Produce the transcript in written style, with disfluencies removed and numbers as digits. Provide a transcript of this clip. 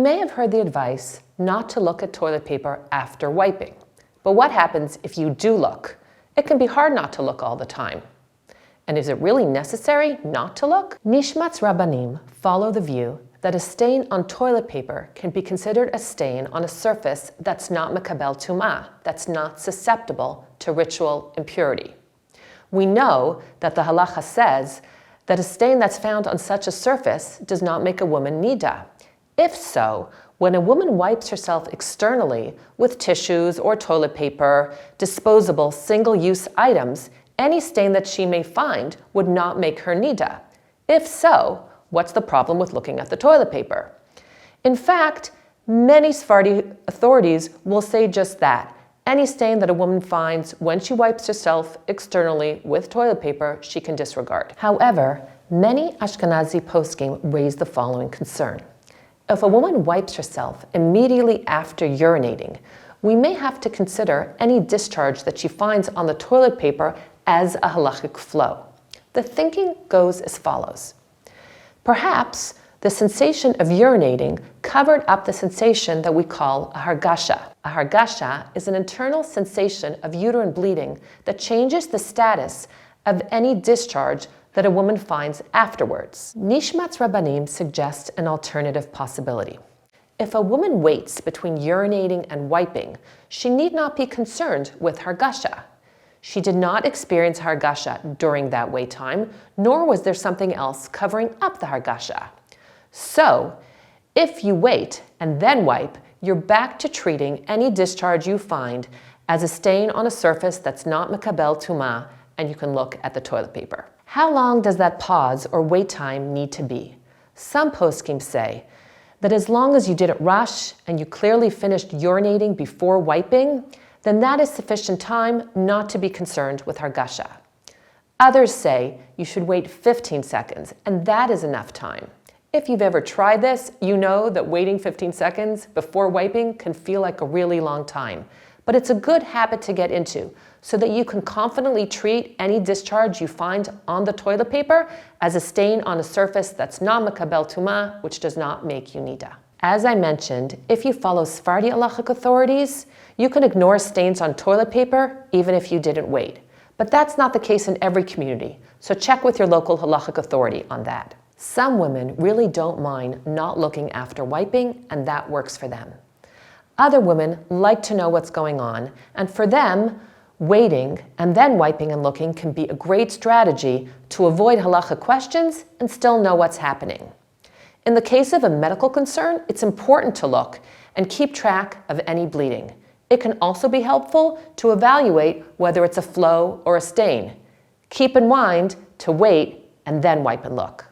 may have heard the advice not to look at toilet paper after wiping. But what happens if you do look? It can be hard not to look all the time. And is it really necessary not to look? Nishmat's Rabbanim follow the view that a stain on toilet paper can be considered a stain on a surface that's not mekabel tumah, that's not susceptible to ritual impurity. We know that the halacha says that a stain that's found on such a surface does not make a woman nida. If so, when a woman wipes herself externally with tissues or toilet paper, disposable single-use items, any stain that she may find would not make her nida. If so, what's the problem with looking at the toilet paper? In fact, many Sephardi authorities will say just that. Any stain that a woman finds when she wipes herself externally with toilet paper, she can disregard. However, many Ashkenazi poskim raise the following concern. If a woman wipes herself immediately after urinating, we may have to consider any discharge that she finds on the toilet paper as a halachic flow. The thinking goes as follows. Perhaps the sensation of urinating covered up the sensation that we call a hargasha. A hargasha is an internal sensation of uterine bleeding that changes the status of any discharge that a woman finds afterwards. Nishmat's Rabbanim suggests an alternative possibility. If a woman waits between urinating and wiping, she need not be concerned with hargasha. She did not experience hargasha during that wait time, nor was there something else covering up the hargasha. So, if you wait and then wipe, you're back to treating any discharge you find as a stain on a surface that's not mekabel tumah, and you can look at the toilet paper. How long does that pause or wait time need to be? Some poskim say that as long as you didn't rush and you clearly finished urinating before wiping, then that is sufficient time not to be concerned with hargasha. Others say you should wait 15 seconds, and that is enough time. If you've ever tried this, you know that waiting 15 seconds before wiping can feel like a really long time. But it's a good habit to get into so that you can confidently treat any discharge you find on the toilet paper as a stain on a surface that's not mekabel tumah, which does not make you nida. As I mentioned, if you follow Sephardi halachic authorities, you can ignore stains on toilet paper even if you didn't wait. But that's not the case in every community, so check with your local halachic authority on that. Some women really don't mind not looking after wiping, and that works for them. Other women like to know what's going on, and for them, waiting and then wiping and looking can be a great strategy to avoid halachic questions and still know what's happening. In the case of a medical concern, it's important to look and keep track of any bleeding. It can also be helpful to evaluate whether it's a flow or a stain. Keep in mind to wait and then wipe and look.